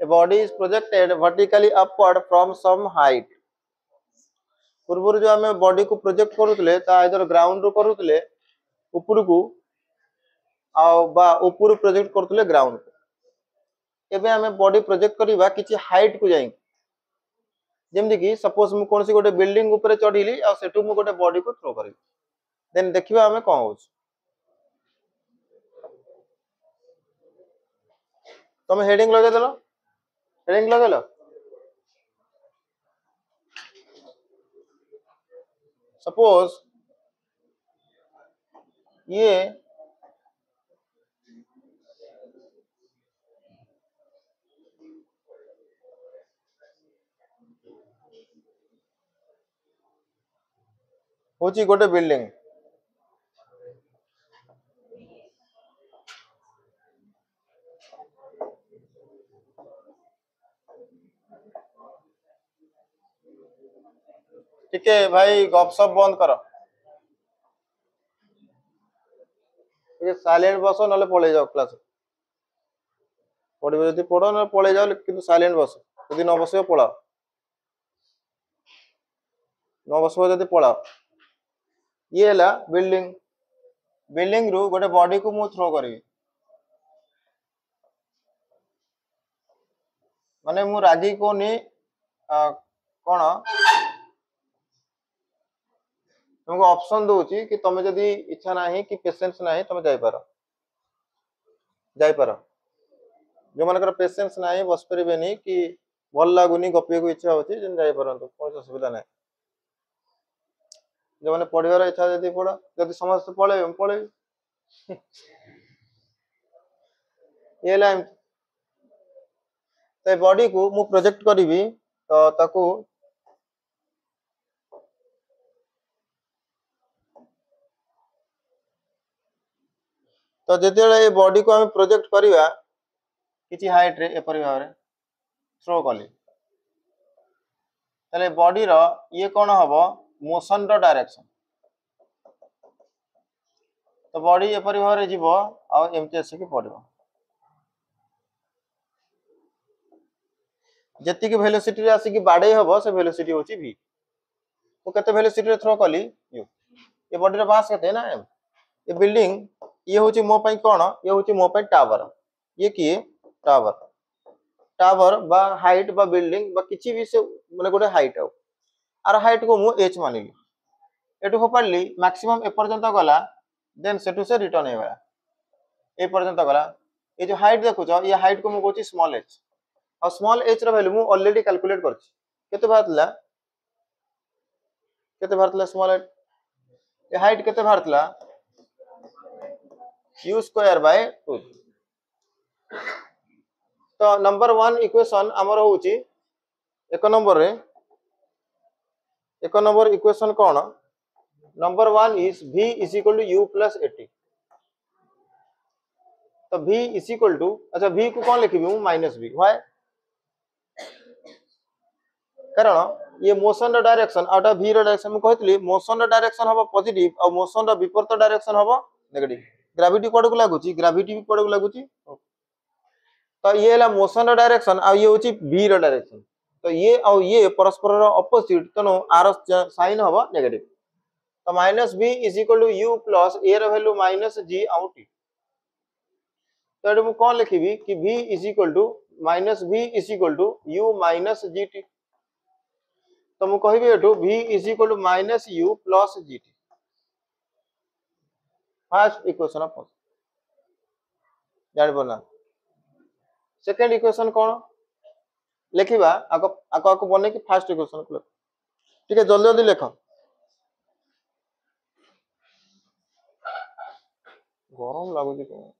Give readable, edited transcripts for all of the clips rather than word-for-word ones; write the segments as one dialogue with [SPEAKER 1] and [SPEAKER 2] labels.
[SPEAKER 1] A body is projected vertically upward from some height. पूर्व जो आम बॉडी को प्रोजेक्ट करूले इधर ग्राउंड रू करूले ऊपर को ऊपर प्रोजेक्ट करूले ग्राउंड को एबे आम बॉडी प्रोजेक्ट करवा किसी हाइट को जाई जेमती कि सपोज मु कौन गोटे बिल्डिंग ऊपर चढ़ीली आ सेठू मु गोटे बॉडी को थ्रो करी देन देखिबा आम कौन हो तुम हेडिंग लगे देलो हेडिंग लगेलो सपोज ये होची गोटे बिल्डिंग ठीक है भाई गपसप बंद कर साइलेंट बस ना पलि जाओ क्लास पढ़ो जब पढ़ ना पलि जाओ कि साइलेंट बस यदि न बस पलाओ न बस जब पलाओ ये है बिल्डिंग बिल्डिंग रु गोटे बॉडी को मु थ्रो करी माने मु रागी को नी कौन तुमको ऑप्शन दूची कि तुम जदि इच्छा नहीं कि पेशेंस नहीं तुम जाइपार जो मानकर पेशेंस नहीं बस पारे कि भल लगुनि गपिया को इच्छा होची जाइपार कौन असुविधा ना जो मैंने पढ़ार इच्छा यदि पढ़ जब समस्त पढ़े पढ़े ये बॉडी को मु प्रोजेक्ट करी तो ताकू तो जिते ये बॉडी को आम प्रोजेक्ट करवा किसी हाइट रे एपरी भाव थ्रो कली ताले बॉडी रो ये कौन हम मोशन रो डायरेक्शन तो बॉडी एपरी भाव जीव आमती आसिक पड़ो जी वेलोसिटी आसिक बाड़े हम से वेलोसिटी हूँ v केते वेलोसिटी थ्रो कली यू ये बॉडी मास केते ना m ये बिल्डिंग ये हूँ मो पाई कौन ये हूँ मो पाई टावर ये किए टावर टावर बा हाइट बा बिल्डिंग बा किसी भी से माने गोटे हाइट आर हाइट को मु h मानिली एटू फोपाड़ी मैक्सिमम एपर्यंत गला देन सेटू से रिटर्न होगा ए पर्यंत गला ये जो हाइट देखुच ये हाइट को मु कहूँ स्मॉल h और स्मॉल h रो वैल्यू मु ऑलरेडी कैलकुलेट करछि केते बाहरला स्मॉल h ये हाइट केते बाहरला u स्क्वायर बाय 2 तो नंबर 1 इक्वेशन आमर होउची एक नंबर इक्वेशन कौन number 1 is v is equal to u plus 80 तो v इज इक्वल टू अच्छा v को कौन लिखी माइनस v व्हाई कारण ये मोशन रो डायरेक्शन आउटा v रो डायरेक्शन मु कहतली मोशन रो डायरेक्शन हबो पॉजिटिव और मोशन रो विपरीत डायरेक्शन हबो नेगेटिव ग्रेविटी कोड को लागुची ग्रेविटी भी कोड को लागुची तो ये है मोशन रो डायरेक्शन आ ये होची v रो डायरेक्शन तो ये और ये परस्पर रो ऑपोजिट तनो r साइन हबो नेगेटिव तो minus v is equal to u plus a रो वैल्यू माइनस g आउट t तो एडु मु कोन लिखिबी कि v is equal to minus v is equal to u minus gt तो मु कहबी एटू v is equal to minus u plus gt first equation of जान बोलना सेकंड इक्वेशन कौन लिखिबा आको बने कि फर्स्ट इक्वेशन को ठीक है जल्दी जल्दी लिख गरम लगुच कौन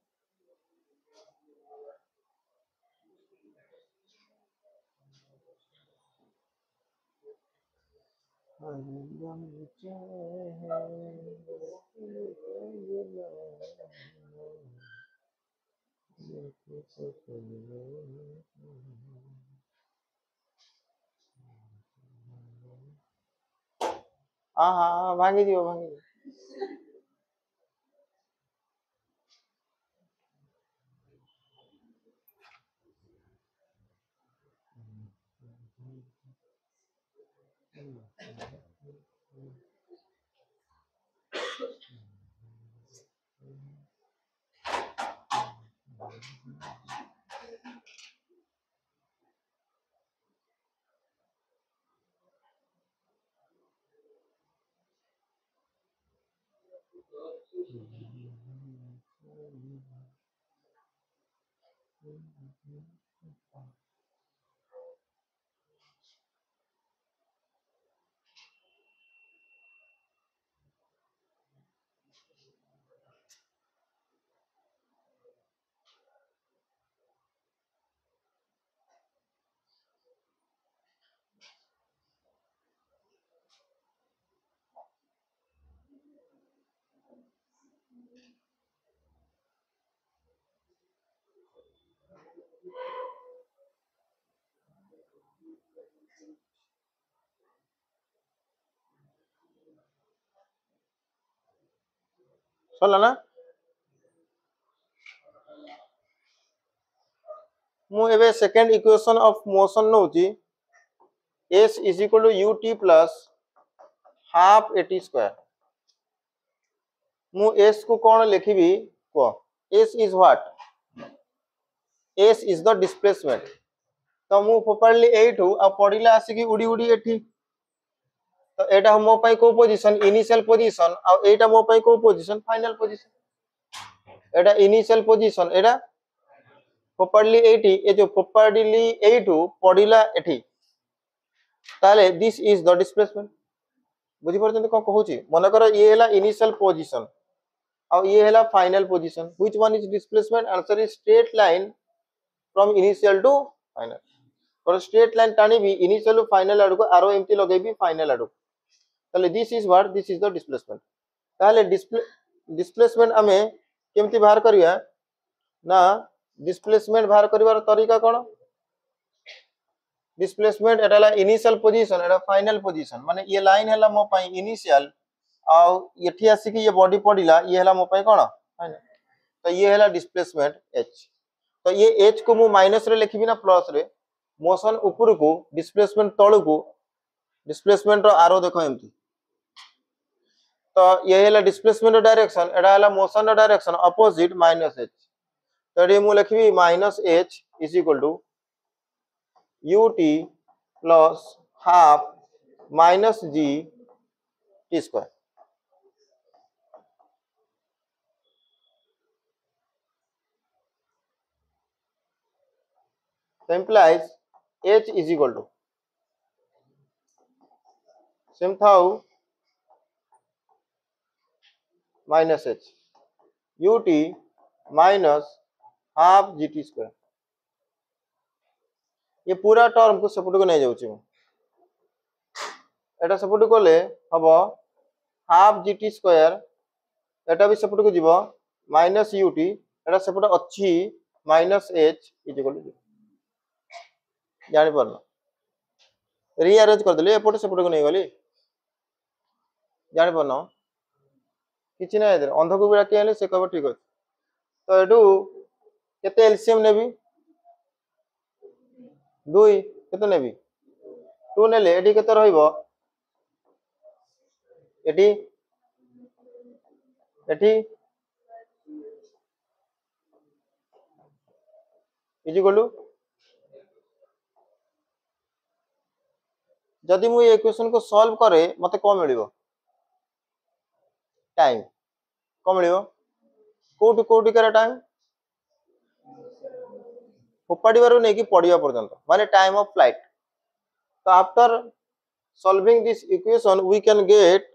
[SPEAKER 1] हाँ हाँ हाँ भांगी दियो भांगी दियो सरला ना मु एबे सेकंड इक्वेशन ऑफ मोशन नउची s is equal to ut plus half at square मु s को कौन लिखिबी को s is what s is the displacement तो मु फोपाडली एठू आ पडिला आसी उडी उडी एठी तो एटा मो पाई को पोजीशन इनिशियल पोजीशन आ एटा मो पाई को पोजीशन फाइनल पोजीशन एटा इनिशियल पोजीशन एटा फोपाडली एठी ए जो फोपाडली एठू पडिला एठी ताले दिस इज द डिस्प्लेसमेंट बुझी परछन को कहूची मन कर ये हैला इनिशियल पोजीशन आ ये हैला final position which one is displacement answer is straight line from initial to final और स्ट्रेट लाइन टाणी भी इनिशियल टू फाइनल आडको आरो एम्ति लगेबी भी फाइनल आडको ताले this is what this is the displacement ताले डिस्प्लेसमेंट हमें केमति बाहर करिया ना डिस्प्लेसमेंट बाहर करिवार तरीका कोन डिस्प्लेसमेंट एटाला इनिशियल पोजीशन एटा फाइनल पोजीशन माने ये लाइन हैला मो पाई इनिशियल आ एठी आसी कि ये बॉडी पडिला ये हैला मो पाई कोन फाइनल तो ये हैला डिस्प्लेसमेंट h तो ये h को मु माइनस रे लिखिबी ना प्लस रे मोशन ऊपर को डिस्प्लेसमेंट तळ को डिस्प्लेसमेंट रो आरो देखो एमती तो ये हैला डिस्प्लेसमेंट रो डायरेक्शन एटा हैला मोशन रो डायरेक्शन अपोजिट माइनस h तो ये मु लिखिबी minus h is equal to ut plus half minus g t square so implies h is equal to same thou minus h ut minus half gt square ये पूरा term को support को नहीं जाउची एटा सपोर्ट कोले हबो हाफ जीटी स्क्वायर एटा भी support को जीवो माइनस यूटी एटा सपोर्ट अछि minus H is equal to जानि परना रीअरेंज कर देले एपोटे सपोर्ट को नहीं गली जानि परना किछि ना इधर अंध को बिड़ा केले से कहबो ठीक अछि तो एडू केते एलसीएम नेबी 2 केते नेबी 2 नेले एडी केते रहइबो एडी एडी इज इक्वल टू जदि मु ये इक्वेशन को सॉल्व करे मते को मिलिबो टाइम को मिलिबो कोटि कोटि कर टाइम फोपाड़ी बारू नहीं कि पढ़िया पर्यंत माने टाइम ऑफ फ्लाइट तो after solving this equation we can get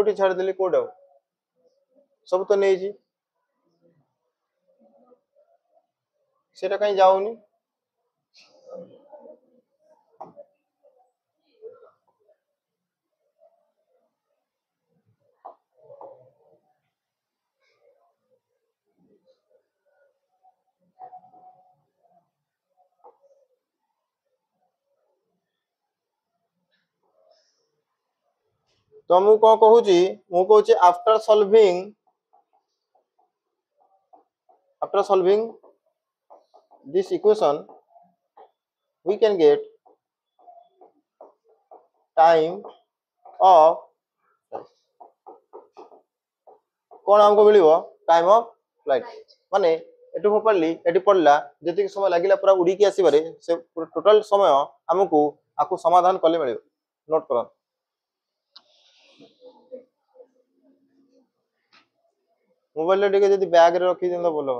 [SPEAKER 1] कोठी छाड़ देली कोडा सब तो नहीं जी सेटा कहीं जाऊनी तो मु कौन कहूँ after solving this equation we can get time of कौन हमको मिलिबो टाइम ऑफ फ्लाइट माने एटु पड़ली एटि पड़ला जति समय लागिला पूरा उड़ी के आसीबारे से टोटल समय हमको आको समाधान कले मिलिबो नोट करो मोबाइल रे जदी बैग रे रखी दिन तो बोलो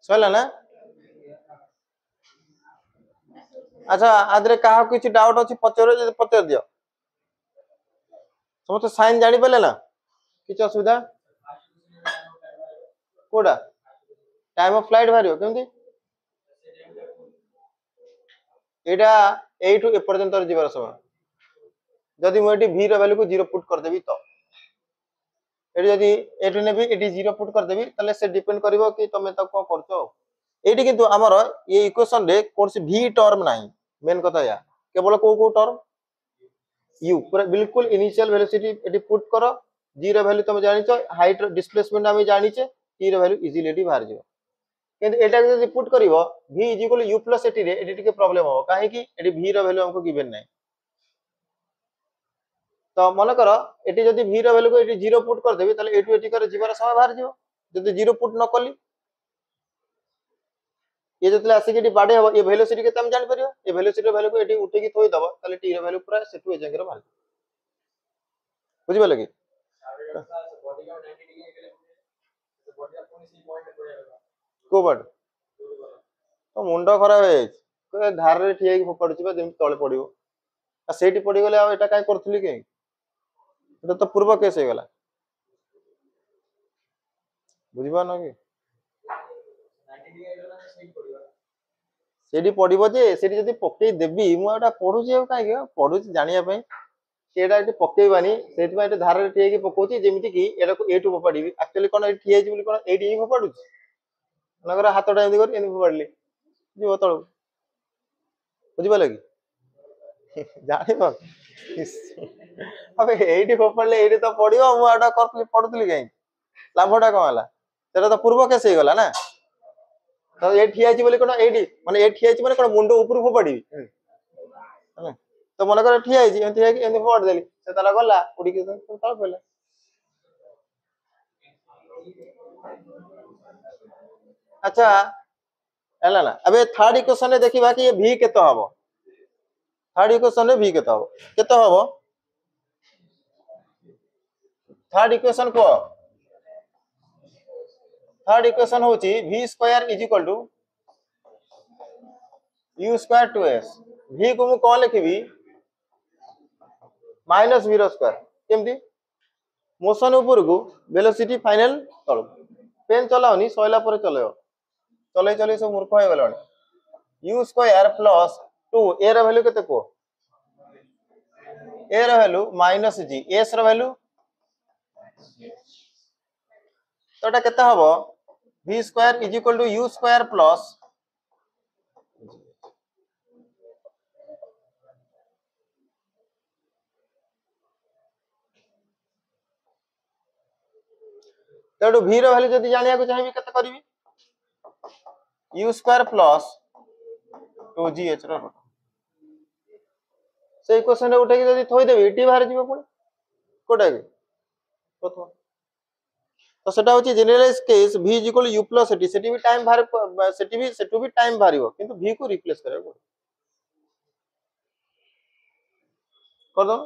[SPEAKER 1] सला ना अच्छा आदरे कहा किछि डाउट अछि पचर जे पचर दियो समस्त साइन जानि पले ना किछ असुविधा कोडा टाइम ऑफ फ्लाइट भारियो केमती एटा एठु ए पर्यंत जीवार समय जदि मु एटी v रो वैल्यू को 0 पुट कर देबी तो एटी जदि एठु नेबी एटी 0 पुट कर देबी तले से डिपेंड करबो कि तमे त को करछो एटी किंतु हमर ये इक्वेशन रे कोनसी v टर्म नाही मेन कथा या केवल को टर्म u पूरा बिल्कुल इनिशियल वेलोसिटी एटी पुट करो g रो वैल्यू तमे जानिछो हाइट डिस्प्लेसमेंट हम जानिछे t रो वैल्यू इजीली एटी बाहर जिवो किंतु एटा जदि पुट करिवो v u प्लस एटी रे एटी के प्रॉब्लम हो काहे कि एटी v रो वैल्यू हमको गिवन नाही तो मन कर एटी जदि v रो वैल्यू को एटी 0 पुट कर देबी तले एटू एटी कर जीवार समय बाहर जिवो जदि 0 पुट न कली ये जतले आसी के बाडे हो ये वेलोसिटी के तम जान परियो ये वेलोसिटी वैल्यू को एटी उठे की थोई दबो तले t रो वैल्यू पूरा सेटू ए जंगरे बाहर बुझि बले की को बड तो मुंडो खराब है को धार रे ठिया की पडुची बा जेम तळे पडियो आ सेठी पडी गले आ एटा काय करथली के एटा तो पूर्व केस हे गला बुझिबा न की सेठी पडिबो जे सेठी जदी पक्के देबी मु एटा पढुची काई के पढुची जानिया पई सेटा एटी पक्के बानी सेठी पई एटी धार रे ठिया की पकोची जेमिति की एटा को एटू पपाडीबी एक्चुअली कोन एटी ठिया जी बोली कोन एटी ही पपाडुची नगर हाथ टाइम कर एनी पपाडली जीव तळ बुझिबा लगी जानि बा अबे एटी पपाडले एटी तो पडियो मु एटा करथली पढुतली काई लाभटा कोन हला सेटा तो पूर्व केस हे गला ना तो ए ठिया छी बोली कोन एडी माने ए ठिया छी माने कोन मुंडो ऊपर फोपाडी तो मन कर ठिया छी एंती एंती फोड़ देली से ताला गला उडी के तळ पले अच्छा एला ना अबे थर्ड इक्वेशन रे देखिबा कि ये v केतो हबो थर्ड इक्वेशन रे v केते हबो थर्ड इक्वेशन को थर्ड इक्वेशन होची v square is equal to u square 2s v को मु कोन लिखिबी माइनस v रो स्क्वायर केमती मोशन ऊपर को वेलोसिटी फाइनल तळ पेन चलाओनी सोइला पर चलायो चले चले सब मूर्ख हो गलानी u स्क्वायर प्लस 2 a रो वैल्यू केते को a रो वैल्यू माइनस g s रो वैल्यू तो एटा केते हबो v square is equal to u square plus तो v रो वैल्यू जदी जानिया को चाहिबी केते करबी u स्क्वायर प्लस 2gh रो से इक्वेशन रे उठे के जदी थोई देबी t बाहर जीवो पुणी कोटा के प्रथम तो सेटा होची generalise case v is equal u plus t सेटी भी टाइम बाहर सेटू भी टाइम बाहरिबो किंतु v को रिप्लेस करबो कर दो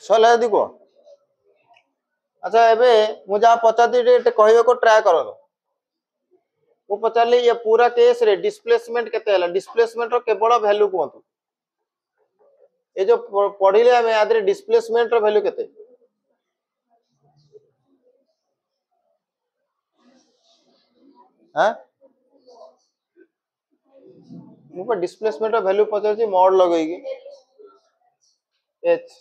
[SPEAKER 1] सोला दिको अच्छा एबे मु जा पचाती रे कहबे को ट्राई करो मु पचारली ये पूरा केस रे डिस्प्लेसमेंट केते हला डिस्प्लेसमेंट रो केवल वैल्यू कोंतु ए जो पढिले हमें आदरे डिस्प्लेसमेंट रो वैल्यू केते हां मु पर डिस्प्लेसमेंट रो वैल्यू पचार छी मॉड लगेगी h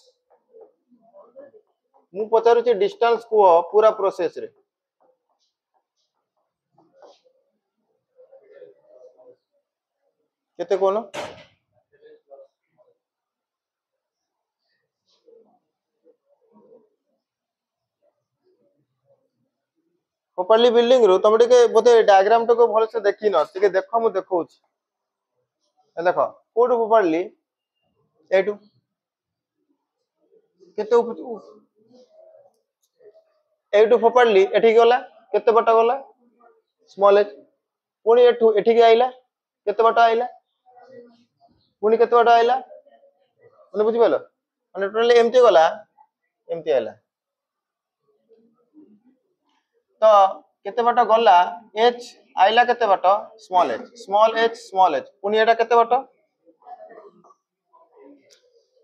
[SPEAKER 1] मु पचारू छी डिस्टेंस को पूरा प्रोसेस रे केते कोन प्रॉपर्ली बिल्डिंग रो तुम टिके बोते डायग्राम तो को भल से देखि न टिके देखो मु देखौ छी देखो कोड प्रॉपर्ली एटू केते एटू प्रॉपर्ली एठी गला केते बटा गला स्मॉल h पुनी एठू एठी के आइला केते बटा आइला पुनी केते बटा आइला मने बुझि पालो माने टोटली एमती गला एमती आइला तो केते बटा गला h आइला केते बटा स्मॉल h पुनी एटा केते बटा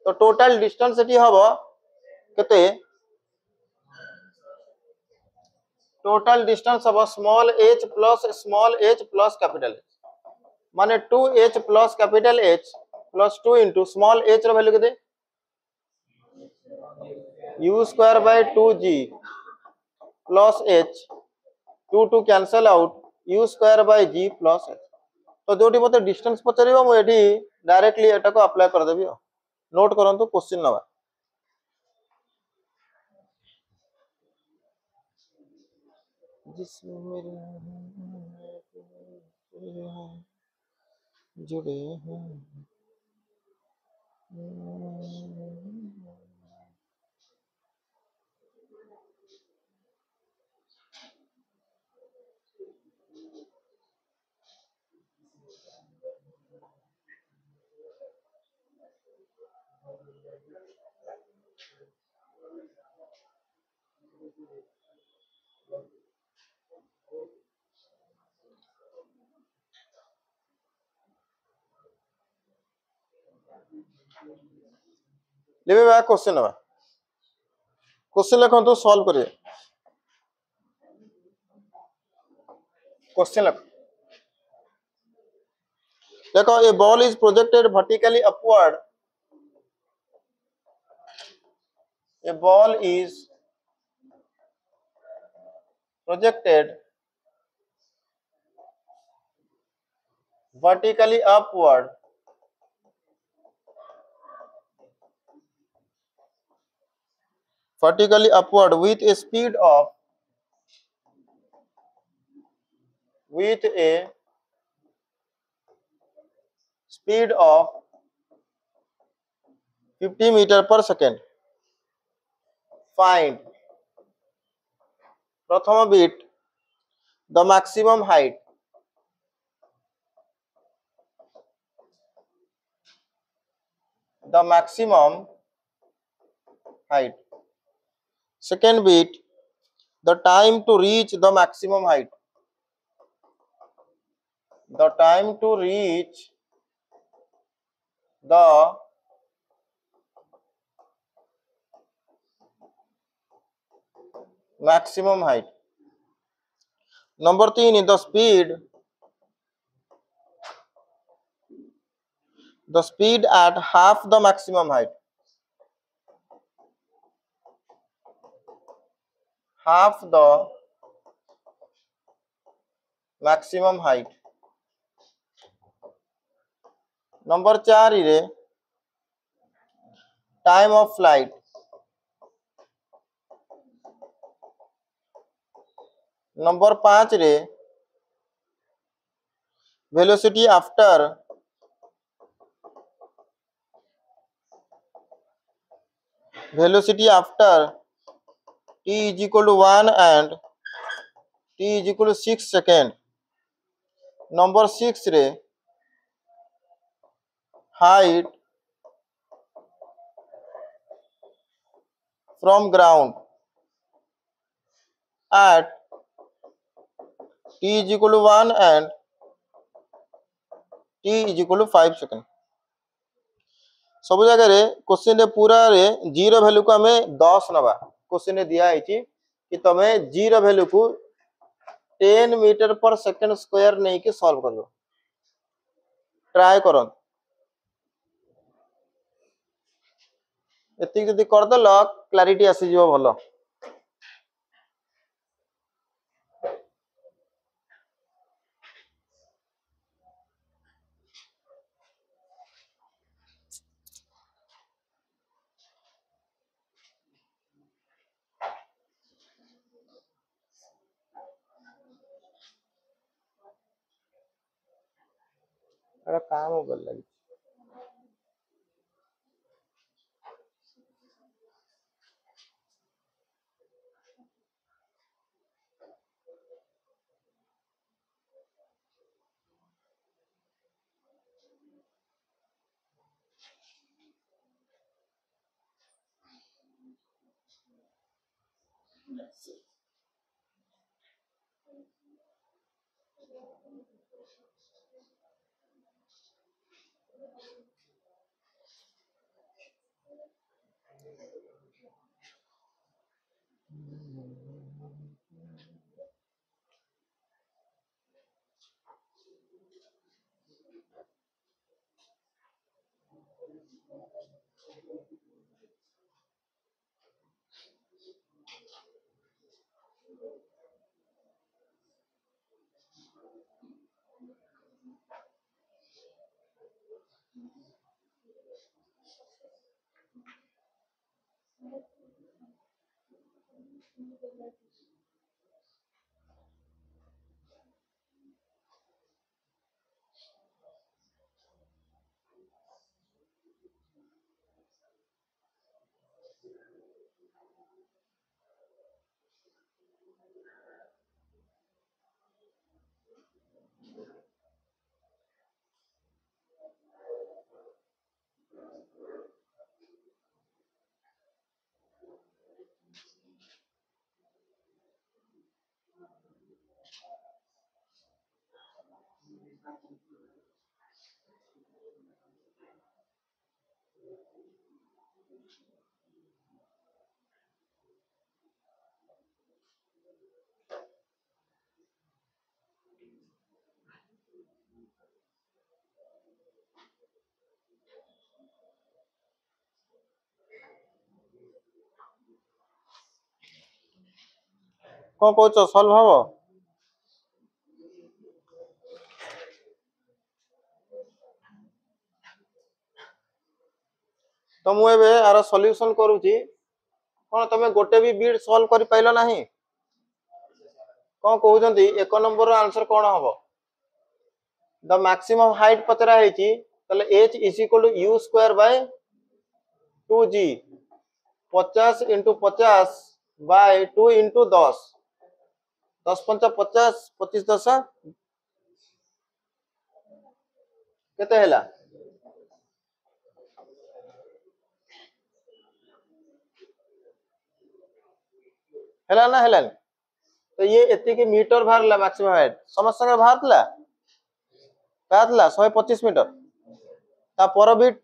[SPEAKER 1] तो टोटल डिस्टेंस एठी हबो केते टोटल डिस्टेंस हबो small h plus capital H माने 2h plus capital H plus 2 into small h रो वैल्यू केते u square by 2g plus h 2 cancel out u square bye g plus h तो जोटी मते distance पचरिबो मु एठी directly एटा को apply कर देबी note करंतु question नवा जिसमें मेरे जुड़े हैं लेबे बा क्वेश्चन बा क्वेश्चन लिखो तो सॉल्व करिए क्वेश्चन देखो a ball is projected vertically upward a ball is projected vertically upward with a speed of with a speed of 50 meter per second. Find प्रथम bit the maximum height. The maximum height. Second bit the time to reach the maximum height. The time to reach the maximum height. Number 3 is the speed at half the maximum height. Half the maximum height. Number 4 is time of flight. Number 5 is velocity after t is equal to 1 and t is equal to 6 seconds. Number 6 is height from ground at t is equal to 1 and t is equal to 5 seconds. सब जगह रे question रे पूरा रे zero value को हमें 10 नबा question रे दिया है कि तमे जीरो वैल्यू को 10 मीटर पर सेकंड स्क्वायर नहीं के सॉल्व कर दो ट्राई करो एतिक जदी कर दल क्लैरिटी आसी जीवो भलो अरे काम हो गल लगी कौन कौच सॉल्व हबो तो मु एबे आर सॉल्यूशन करूची कौन तमे गोटे भी बीट सॉल्व करि पाइलो नाही कौन कहउजंती एक नंबर आंसर कौन हबो द मैक्सिमम हाइट पचरा हेची तले h is equal to u square by 2g 50 into 50 by 2 into 10 10 पंचा 50 25 10 केते हैला हैला ना हैला तो ये एति की मीटर बाहरला मैक्सिमम हाइट समस्त संगे बाहरला कातला 125 मीटर ता पर बीट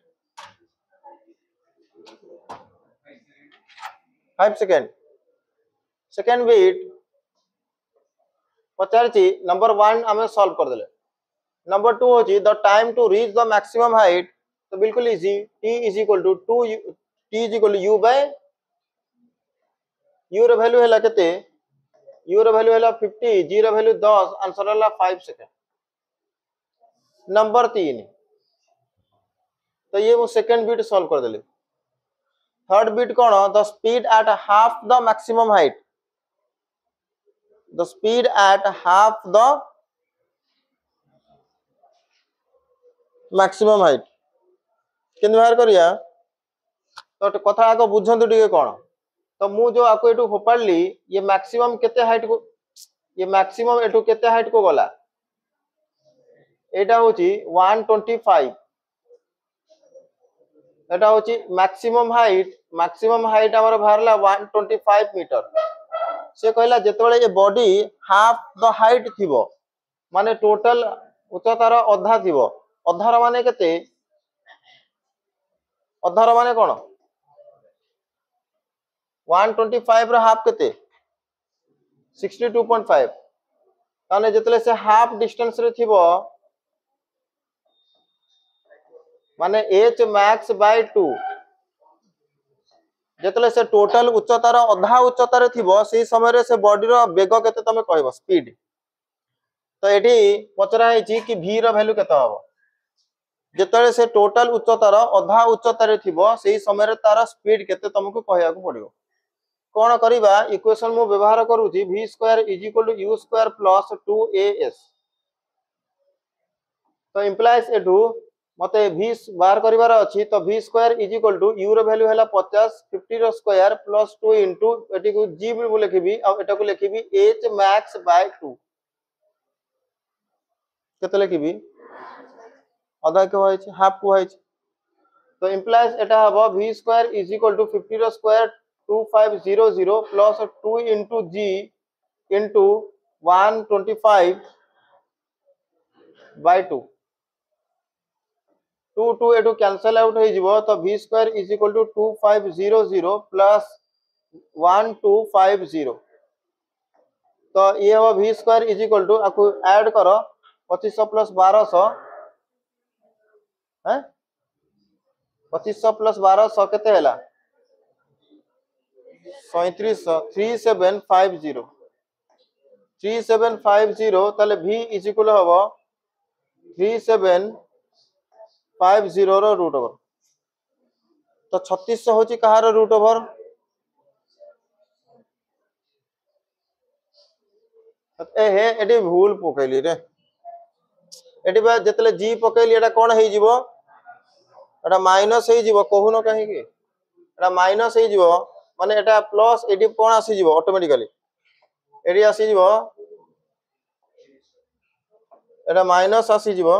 [SPEAKER 1] 5 सेकंड सेकंड बीट पचारची नंबर 1 हमें सॉल्व कर देले नंबर 2 होची the time to reach the maximum height तो बिल्कुल easy t is equal to 2 t is equal to u by u रो वैल्यू हैला केते u रो वैल्यू हैला 50 g रो वैल्यू 10 आंसर हैला 5 सेकंड नंबर 3 तो ये वो सेकंड बीट सॉल्व कर देले थर्ड बीट कौन the speed at half the maximum height the speed at half the maximum height केन बाहर करिया तो कथा आको बुझंतु टिके कोन तो मु जो आको एटू फोपाडली ये मैक्सिमम केते हाइट को ये मैक्सिमम एटू केते हाइट को गला एटा होची 125 एटा होची मैक्सिमम हाइट हमर बाहरला 125 मीटर से कहला जेतबेले ये बॉडी हाफ द हाइट थिबो माने टोटल उच्चतार अधा थिबो अधार माने केते अधार माने कोन 125 रो हाफ केते 62.5 ताने जेतले से हाफ डिस्टेंस रे थिबो माने h max बाय 2 जेतले से टोटल उच्चतार अधा उच्चतार थिबो सेही समय रे से बॉडी रो वेग केते तमे कहबो स्पीड तो एठी पचरा हेची कि v रो वैल्यू केते हबो जेतले से टोटल उच्चतार अधा उच्चतार थिबो सेही समय रे तार स्पीड केते तुमको कहया को पड़िबो कोन करिबा इक्वेशन मु व्यवहार करूची v square is equal to u square plus 2as तो इंप्लाइज एटू मते v बाहर करिवार अछि तो v square is equal to u रो वैल्यू हैला 50 50 रो स्क्वायर प्लस 2 इनटू एटी को g भी लिखिबी आ एटा को लिखिबी h max बाय 2 केते लिखिबी आधा के होय छै हाफ को होय छै तो इंप्लाइज एटा हबो v square is equal to 50 रो square 2500 plus 2 into g into 125 by 2 2 2 एटू कैंसिल आउट हो जिवो तो v square is equal to 2500 plus 1250 तो ये हो v square is equal to आपको ऐड करो 2500 प्लस 1200 हैं 2500 प्लस 1200 केते हैला 3750 ताले v इज इक्वल हबो 3750 रो रूट ओवर तो 3600 होची कहार रूट ओवर ए हे एडी भूल पकैली रे एडी बा जेतले जी पकैली एटा कोन हेई जिवो एटा माइनस हेई जिवो कहूनो काहे की एटा माइनस हेई जिवो माने एटा प्लस एडी कोन आसी जिवो ऑटोमेटिकली एडी आसी जिवो एटा माइनस आसी जिवो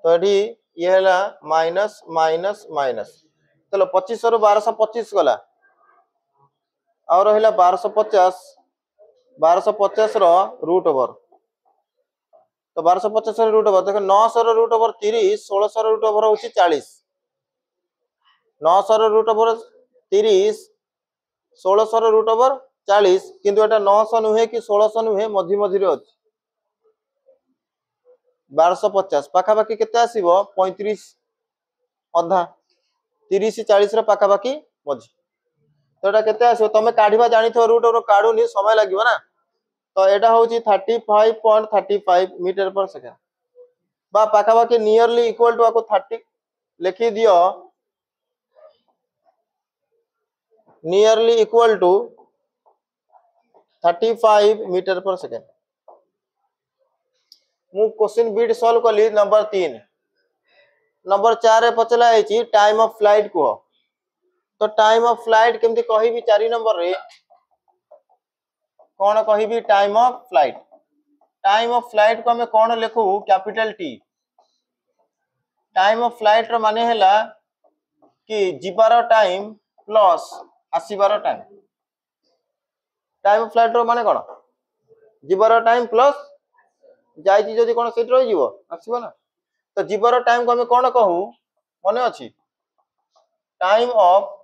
[SPEAKER 1] तो एडी ये हैला माइनस माइनस माइनस चलो 2500 रो 1225 गला और हैला 1250 रो रूट ओवर तो 1250 रो रूट ओवर देखो 900 रो रूट ओवर 30 1600 रो रूट ओवर होची 40 900 रो रूट ओवर 30 1600 रो रूट ओवर 40 किंतु एटा 900 नुहे कि 1600 नुहे मझी मझी रे अछि 1250 पाखा बाकी केते आसीबो 35 अधा 30 40 रे पाखा बाकी मझी तो एटा केते आसो तमे काढिबा जानिथो रूट और काढुनी समय लागिबो ना तो एटा होची 35.35 मीटर पर सेकेंड बा पाखा पाखी नियरली इक्वल टू आको 30 लिखि दियो नियरली इक्वल टू 35 मीटर पर सेकेंड मु क्वेश्चन बीट सॉल्व कली नंबर 3 नंबर 4 रे पचला है टाइम ऑफ फ्लाइट को तो टाइम ऑफ फ्लाइट केमती कहिबी 4 नंबर रे कौन कहिबी टाइम ऑफ फ्लाइट को हमें कौन लिखू capital T time of flight रो माने हैला कि जिबार टाइम प्लस आसीबार टाइम ऑफ फ्लाइट रो माने कौन जिबार टाइम प्लस जाइची जदी कोन सेट रहि जीवो आसीबो ना तो जीवर टाइम को हमें कौन कहू मने अछि टाइम ऑफ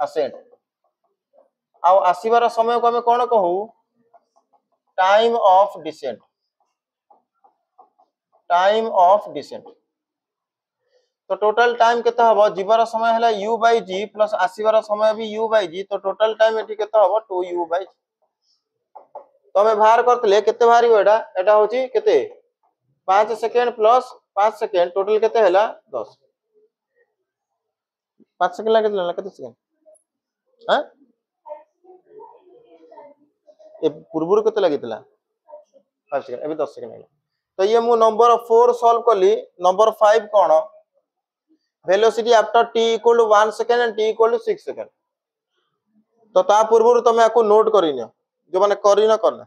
[SPEAKER 1] असेंट आ आसीबार समय को हमें कौन कहू टाइम ऑफ डिसेंट तो टोटल टाइम केते हबो जीवर समय हला u बाय g प्लस आसीबार समय भी u बाय g तो टोटल टाइम एठी केते हबो 2u बाय g तो हमें बाहर करतले केते बाहरिबो एटा होची केते 5 सेकंड प्लस 5 सेकंड टोटल केते हला 10 5 सेकंड लागे केते सेकंड हां ए पूर्वरु केते लागितला 5 सेकंड अभी 10 सेकंड तो ये मु नंबर 4 सॉल्व कली नंबर 5 कोन velocity after t equal to 1 second and t equal to 6 second तो ता पूर्वरु तमे आको नोट करिनो जो माने करिनो करना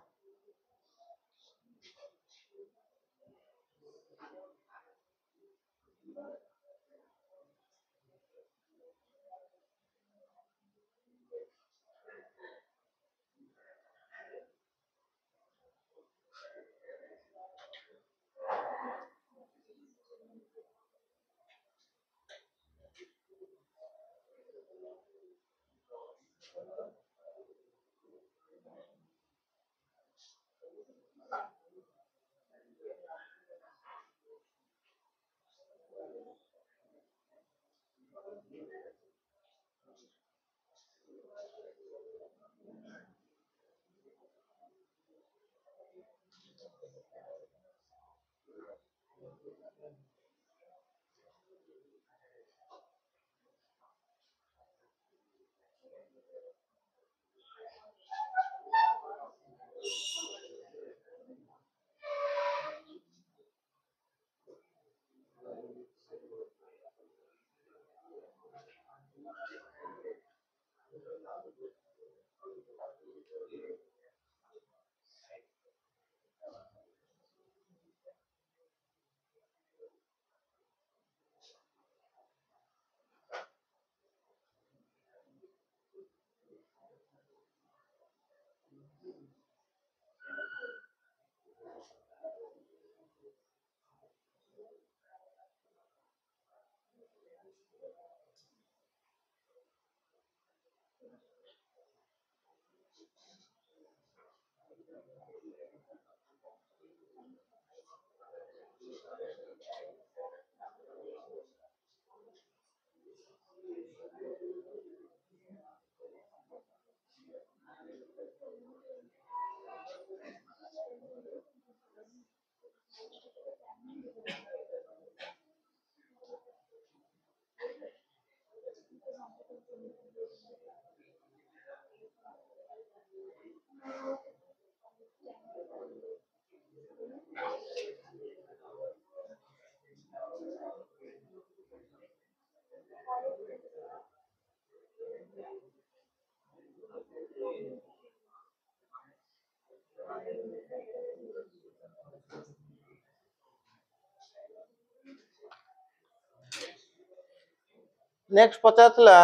[SPEAKER 1] नेक्स्ट पचातला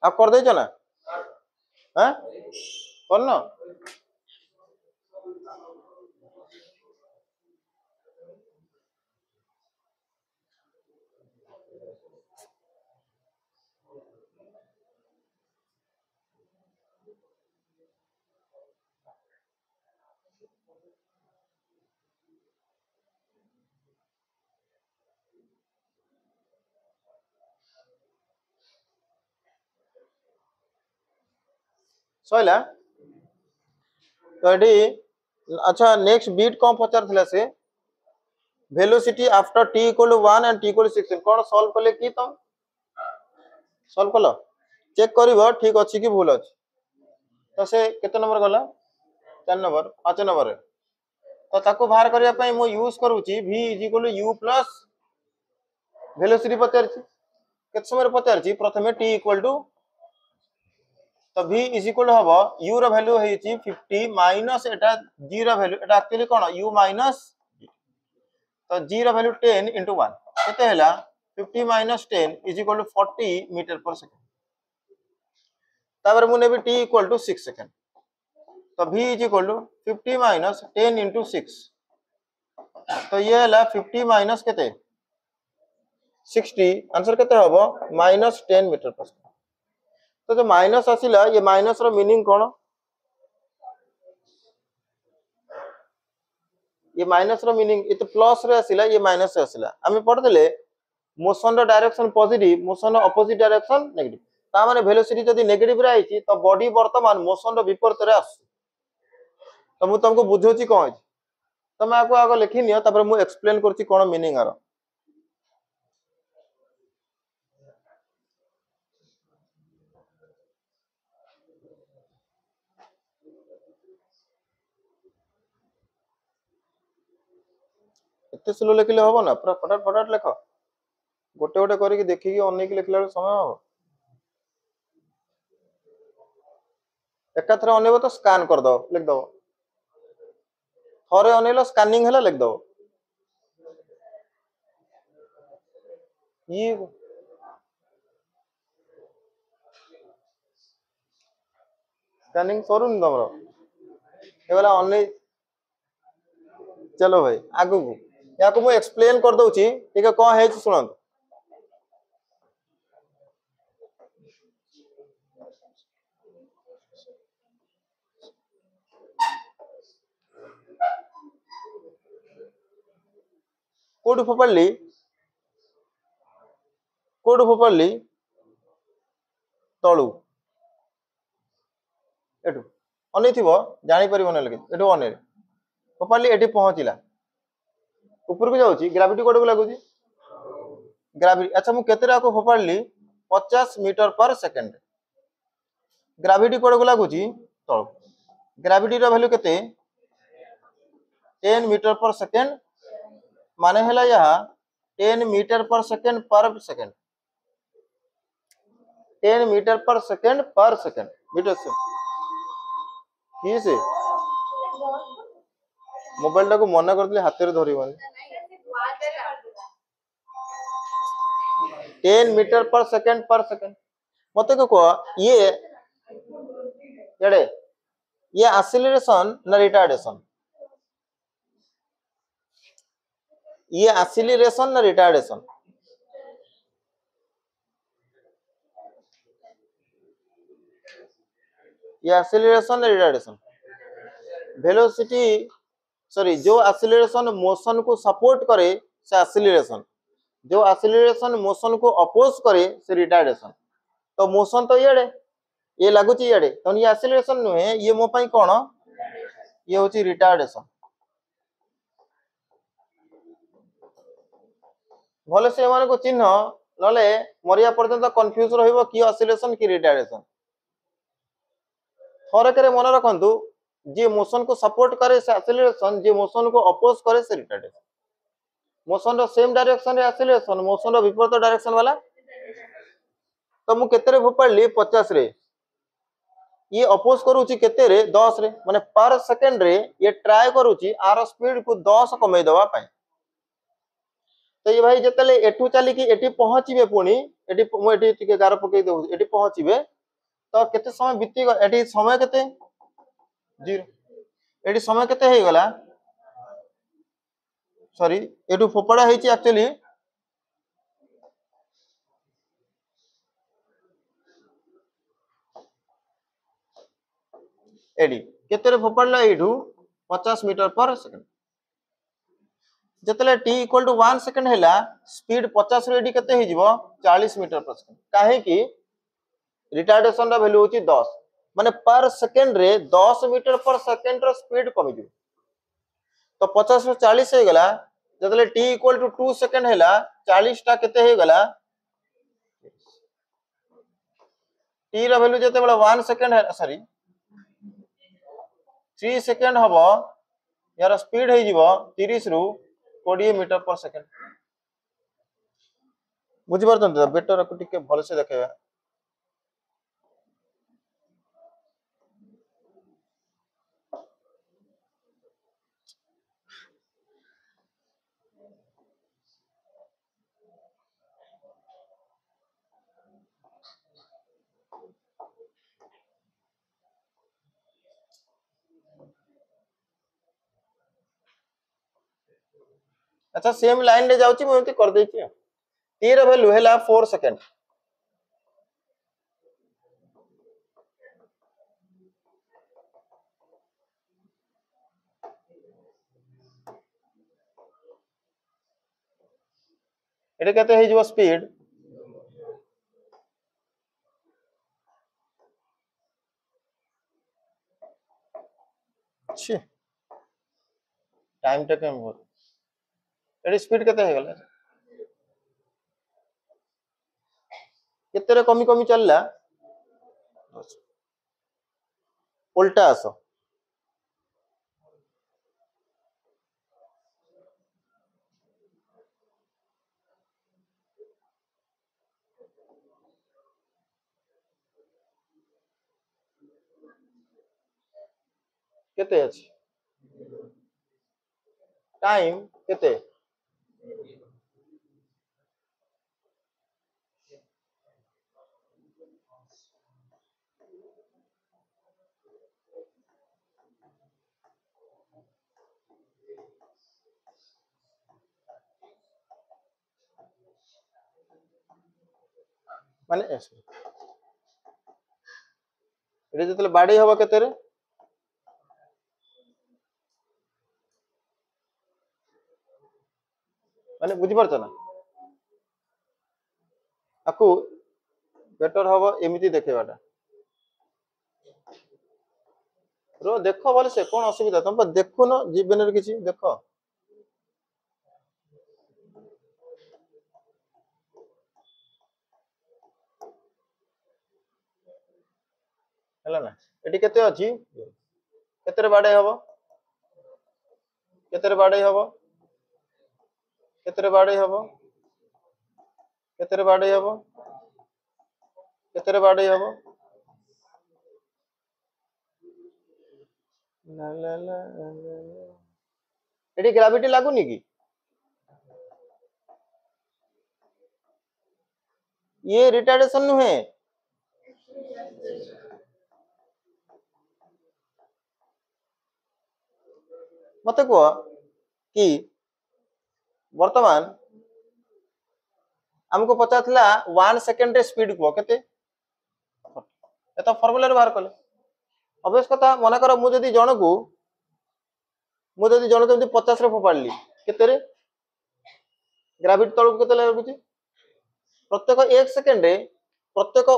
[SPEAKER 1] आ कर देछ ना हां करनो सइला तो एटी अच्छा नेक्स्ट बीट कौन पचार थिला से velocity after t equal to 1 and t equal to 6 कोन सॉल्व करले की तुम सॉल्व कलो चेक करिवो ठीक अछि कि भूल अछि तो से केते नंबर गला 4 नंबर 5 नंबर तो ताको बाहर करिया पई मो यूज करूची v = u प्लस वेलोसिटी पचार छी केते समय पचार छी प्रथमे t इक्वल टू तो v = हबो u रो वैल्यू हेची 50 माइनस एटा g रो वैल्यू एटा एक्चुअली कोन u माइनस तो g रो वैल्यू 10 * 1 केते हैला 50 माइनस 10 = 40 मीटर पर सेकंड तापर मु नेबी t = 6 सेकंड तो v = 50 माइनस 10 * 6 तो ये हैला 50 माइनस केते 60 आंसर केते हबो -10 मीटर पर सेकंड तो जो माइनस आसिला ये माइनस रो मीनिंग कोन ये माइनस रो मीनिंग ये तो प्लस रे आसिला ये माइनस रे आसिला हमें पढ़ देले मोशन रो डायरेक्शन पॉजिटिव मोशन रो अपोजिट डायरेक्शन नेगेटिव ता माने वेलोसिटी जदी नेगेटिव रे आइची तो बॉडी वर्तमान मोशन रो विपरीत रे आस तो मु तुमको बुझोची कोन तमे आको आगो लिखि नियो तापर मु एक्सप्लेन करची कोन मीनिंग आरो एते स्लो लिखले होबो ना पूरा फटाफट फटाफट लिखो गोटे गोटे करी देखि कि अनेक लिखला समय हो एका थरा अनेबो तो स्कैन कर दो लिख दो थरे अनेलो स्कैनिंग हला लिख दो ये स्कैनिंग करूनी तमरो ए वाला अने चलो भाई आगु को या को मु एक्सप्लेन कर दउची ठीक है कोन हे सुनन कोड फोपड़ली तळू एटू अनै थिबो जानि परिबो न लगे एटू अनै फोपड़ली एटी पहुंचिला ऊपर को जाउची ग्रेविटी कोड को लागुची ग्रेविटी अच्छा मु केतेरा को फोपड़ली 50 metre per second gravity code को लागुची तळ ग्रेविटी रो वैल्यू केते 10 मीटर पर सेकंड माने हला यहा 10 metre per second 10 metre per second metre से की से मोबाइल टा को मना करथले हाथ रे धरिबन 10 मीटर पर सेकंड मते को ये जड़े ये एक्सीलरेशन ना रिटार्डेशन ये एक्सीलरेशन ना रिटार्डेशन ये एक्सीलरेशन ना रिटार्डेशन वेलोसिटी सॉरी जो एक्सीलरेशन मोशन को सपोर्ट करे से एक्सीलरेशन जो एक्सीलरेशन मोशन को अपोज करे से रिटार्डेशन तो मोशन तो ये लागुची याडे तो ये एक्सीलरेशन नुहे ये मो पई कोन ये होची रिटार्डेशन भले से माने को चिन्ह नले मरिया पर्यंत कंफ्यूज रहइबो कि एक्सीलरेशन कि रिटार्डेशन थोरे करे मन रखंतु जे मोशन को सपोर्ट करे से एक्सीलरेशन जे मोशन को अपोज करे से रिटार्डेशन मोशन रो सेम डायरेक्शन रे एक्सीलरेशन मोशन रो विपरीत डायरेक्शन वाला तो मु केते रे फोपड़ली 50 रे ये अपोज करूची केते रे 10 रे माने पर सेकंड रे ये ट्राई करूची आर स्पीड को 10 कमै दवा पई तो ये भाई जतले एठू चली कि एठी पहुंचीबे पुनी एठी मु एठी टिके गार पकई दउ एठी पहुंचीबे तो केते समय बीती एठी समय केते 0 एठी समय केते हे गला सॉरी एठू फोपड़ा हेची एक्चुअली एडी केते रे फोपड़ला एठू 50 metre per second जतले t = 1 second हैला स्पीड 50 रे एडी केते हे जिवो 40 मीटर पर सेकंड काहे कि रिटार्डेशन रा वैल्यू होची 10 माने पर सेकेंड रे 10 मीटर पर सेकेंड रो स्पीड कमी जो तो 50 रो 40 हे गला जतले t इक्वल टू 2 सेकेंड हैला 40 टा केते हे गला t रो वैल्यू जते बला 1 सेकेंड है सॉरी 3 सेकेंड हबो यार स्पीड हे जीवो 30 रु 20 मीटर पर सेकेंड बुझी परछन तो बेटर को टिके भल से देखेबा अच्छा सेम लाइन रे जाउची मैं एमती कर देची t रो वैल्यू हैला 4 सेकेंड एटा केते हे जीवो स्पीड छी टाइम टा केम हो एडी स्पीड केते हे गला केते रे कमी कमी चलला उल्टा आसो केते अछि टाइम केते माने एडी जतले बाडी हबो केते रे माने बुझी परछ ना आकु बेटर हबो एमिति देखेबाटा रो देखो बोले से कोन असुविधा तुम देखो न जीवन रे किछि देखो हला ना एटी केते अछि केते रे बाडे हबो केते रे बाडे हबो केते रे बाडे हबो केते रे बाडे हबो केते रे बाडे हबो ला ला ला एटी ग्रेविटी लागुनी की ये रिटार्डेशन नुहे मते को कि वर्तमान हमको पता थला 1 सेकेंड रे स्पीड को केते एतो फार्मूला रे बाहर कले अबेस कथा मने करो मु जदी जणको मु जदी जण जदी 50 रे फोपाडली केते रे ग्रेविटी तळको केते लागुची प्रत्येक 1 सेकेंड रे प्रत्येक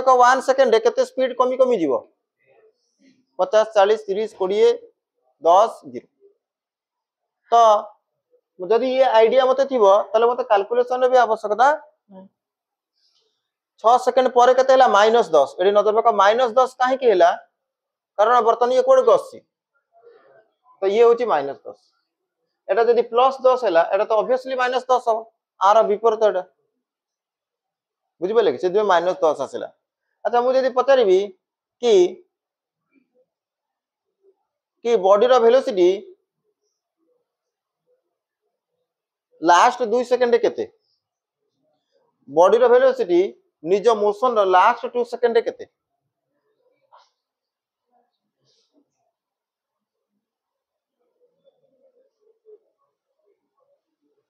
[SPEAKER 1] 1 सेकेंड रे केते स्पीड कमी कमी जीवो 50 40 30 20 10 0 तो जदि ये आइडिया मते थिबो तले मते कैलकुलेशन रे भी आवश्यकता 6 सेकंड पर केते हला -10 एडी नजर पका -10 काहे के हला कारण बर्तन ये कोड गससी तो ये होची -10 एटा जदि +10 हला एटा तो ऑब्वियसली -10 हो आर विपरीत एटा बुझि पले कि से -10 आसिला अच्छा मु जदि पचारिबी कि बॉडी रो वेलोसिटी लास्ट 2 सेकंड केते बॉडी रो वेलोसिटी निज मोशन रो लास्ट 2 सेकंड केते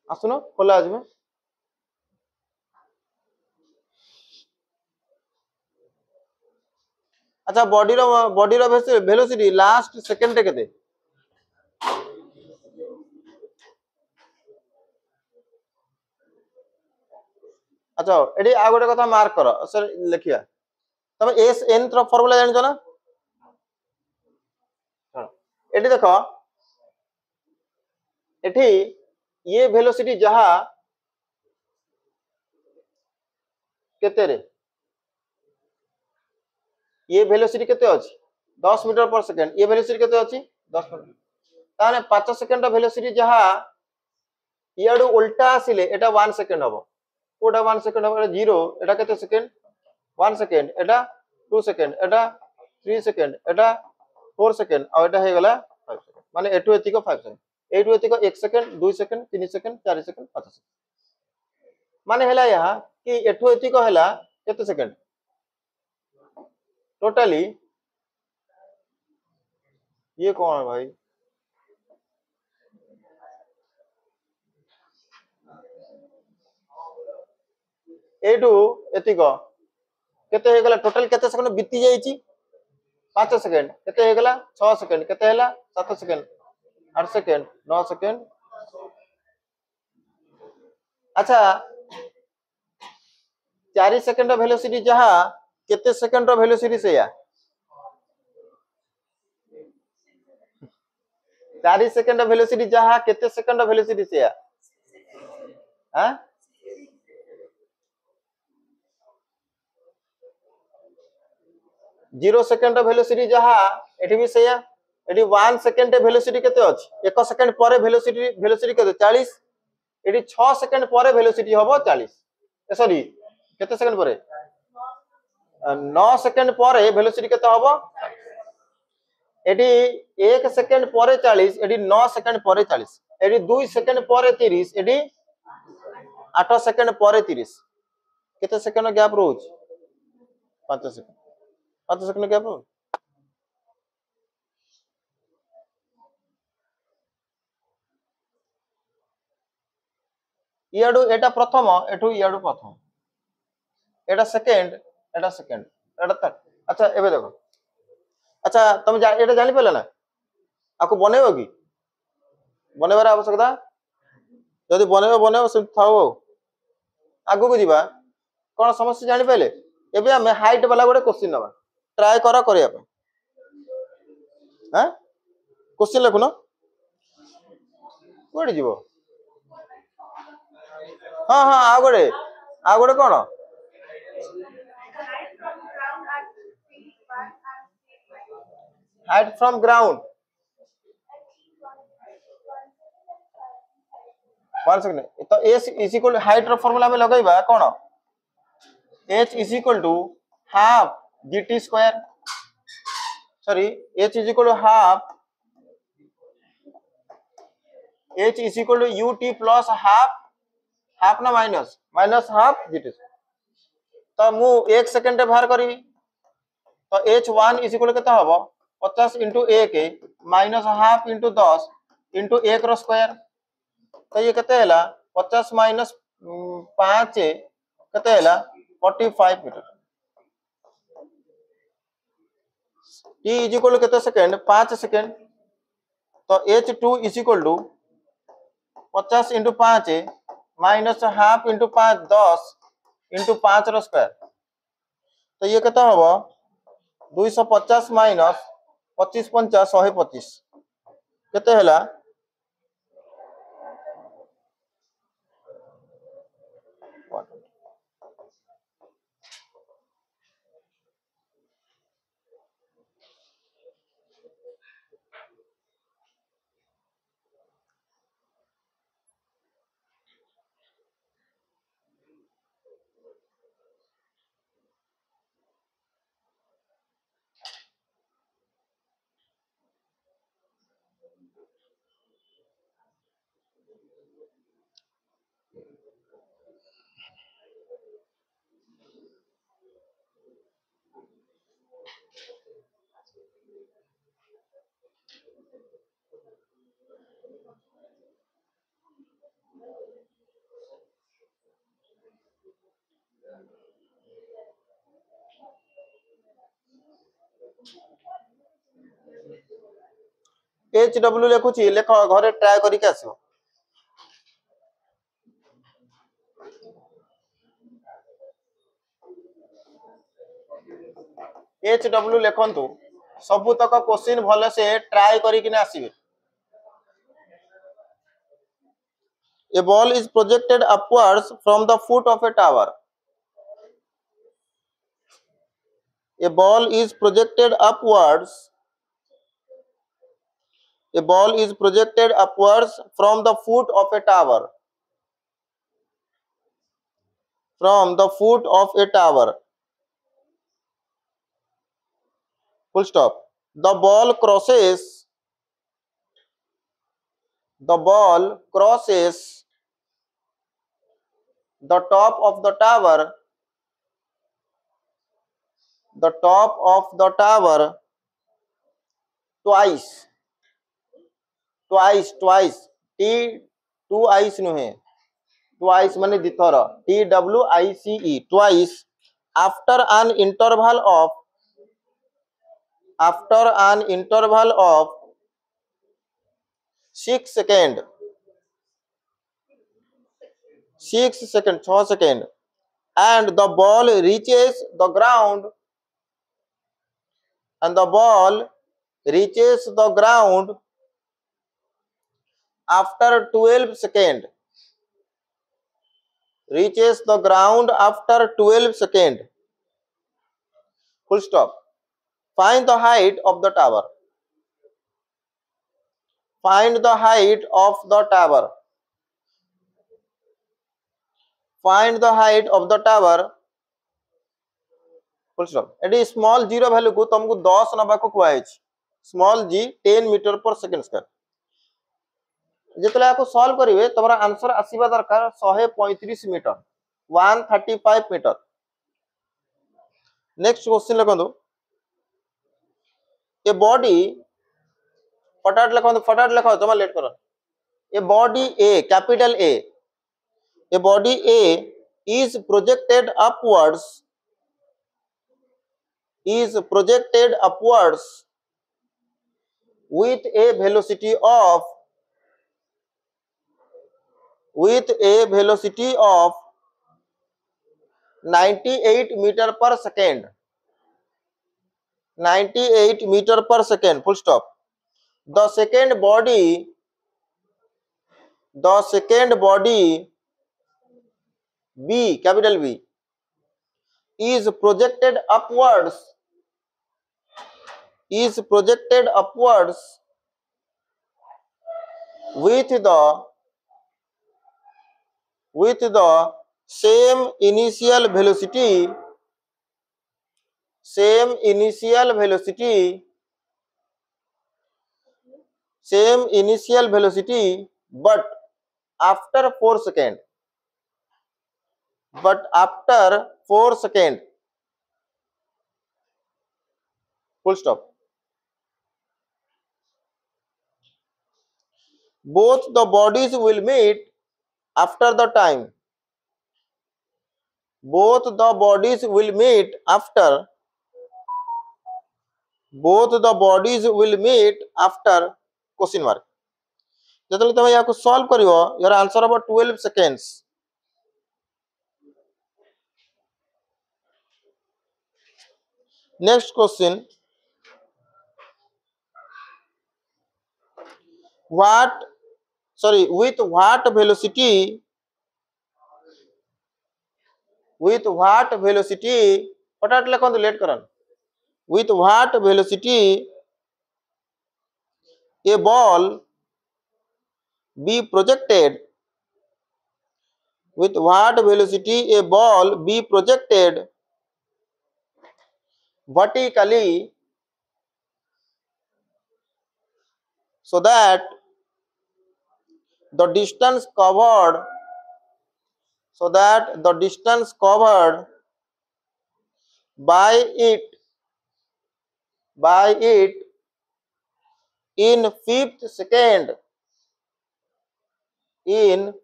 [SPEAKER 1] आसुनो खोला आज में अच्छा बॉडी रो वेलोसिटी लास्ट सेकंड केते अच्छा एडी आ गोटे कथा मार्क कर सर लिखिया तमे एस एन ର फॉर्मूला जानि ना एटी देखो एटी ये वेलोसिटी जहा केते रे ये वेलोसिटी केते अछि 10 मीटर पर सेकंड ये वेलोसिटी केते अछि 10 मीटर ताने 5 सेकंड वेलोसिटी जहा इयाडू उल्टा आसिले एटा 1 सेकंड हबो कोटा 1 सेकंड हबो 0 एटा केते सेकंड 1 सेकंड एटा 2 सेकंड एटा 3 सेकंड एटा 4 सेकंड और एटा हे गला 5 सेकंड माने एटू एतिको 5 सेकंड एटू एतिको 1 second 2 second 3 second 4 second 5 second माने हैला यहा कि एटू एतिको हैला केते सेकंड टोटली ये कौन है भाई एटू एतिको केते हे गला टोटल केते सेकंड बीती जाईची 5 सेकंड केते हे गला 6 सेकंड केते हैला 7 सेकंड 8 सेकंड 9 सेकंड अच्छा 4 सेकंड वेलोसिटी जहा केते सेकंड रो वेलोसिटी सेया 4 सेकंड वेलोसिटी जहा केते सेकंड वेलोसिटी सेया हां 0 सेकंड वेलोसिटी जहा एठी भी सेया एठी 1 सेकंड वेलोसिटी केते अछि 1 सेकंड परे वेलोसिटी केते 40 एठी 6 सेकंड परे वेलोसिटी होबो 40 सॉरी केते सेकंड परे 9 सेकंड परे वेलोसिटी केते होबो एठी 1 सेकंड परे 40 एठी 9 सेकंड परे 40 एठी 2 सेकंड परे 30 एठी 8 सेकंड परे 30 केते सेकंड गैप रहउछ 5 सेकंड 5 सेकंड गैप रहउछ इयाडू एटा प्रथम एठू इयाडू प्रथम एटा सेकंड एटा थर्ड अच्छा एबे देखो अच्छा तुम एटा जानि पले ना आको बनेबो कि बनेबार आवश्यकता जदि बनेबो से थाओ आगो को जीवा कोन समस्या जानि पले एबे हम हाइट वाला गोटे क्वेश्चन नबा ट्राई करा करिया पे हैं क्वेश्चन लिखुनो कोडी जीवो हां हां आ गोटे कोन हाइट फ्रॉम ग्राउंड 1 सेकंड तो s इज इक्वल हाइट रो फार्मूला में लगाइबा कोन h is equal to half gt square sorry h is equal to h is equal to ut plus half ना माइनस हाफ gt तो मु 1 second रे बाहर करी तो h1 इज इक्वल केता हबो 50 * 1 माइनस हाफ * 10 * 1 रो स्क्वायर तो ये केते हैला 50 माइनस 5 केते हैला 45 मीटर t इज इक्वल केते सेकंड 5 सेकंड तो h2 is equal to 50 * 5 minus half * 5 10 * 5 रो स्क्वायर तो ये केते हबो 250 माइनस 25 50 125 केते हैला एच डब्ल्यू लिखुची लेख घरे ट्राई करिक आसो एच डब्ल्यू लिखंतु सबुतक क्वेश्चन भले से try करिकिना आसीबे A ball is projected upwards from the foot of a tower. A ball is projected upwards. A ball is projected upwards from the foot of a tower. From the foot of a tower. Full stop. The ball crosses. The ball crosses the top of the tower. The top of the tower twice. Twice. T twice नुहे. Twice माने दिथर. TWICE. Twice. After an interval of 6 seconds. 6 seconds. 6 seconds. And the ball reaches the ground. And the ball reaches the ground after 12 seconds. Reaches the ground after 12 seconds. Full stop. Find the height of the tower. Find the height of the tower. Find the height of the tower. Full stop. एटी small zero value को तुमको 10 नबा को कुआई small g 10 metre per second square जेतले आपको solve करिवे तमरा आंसर आसीबा दरकार 135 मीटर 135 मीटर नेक्स्ट क्वेश्चन लिखंदो ए बॉडी फटाट लिखो तुम लेट करो a body A capital A body A is projected upwards with a velocity of 98 meter per second. 98 meter per second. Full stop. The second body B, capital B, is projected upwards with the same initial velocity but after 4 seconds. Full stop. Both the bodies will meet after the time. Both the bodies will meet after question mark. जतले तुम या को solve करिवो your answer अब 12 seconds. Next question. With what velocity फटाट लिखो लेट करन with what velocity a ball be projected vertically so that the distance covered by it in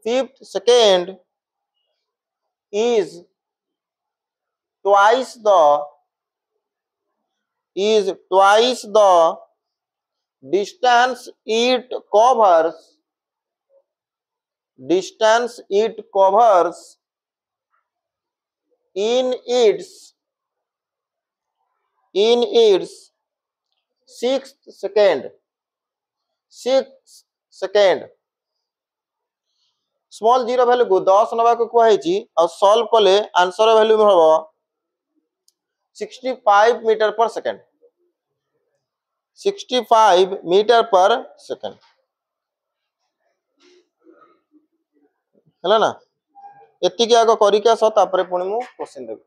[SPEAKER 1] fifth second is twice the distance it covers in its in its 6th second 6 second small zero value को 10 नबा को कहैछि और solve कले answer value में होबो 65 metre per second 65 metre per second हला ना एतिके आगो करिका स तापरे पुणी मु क्वेश्चन देबी।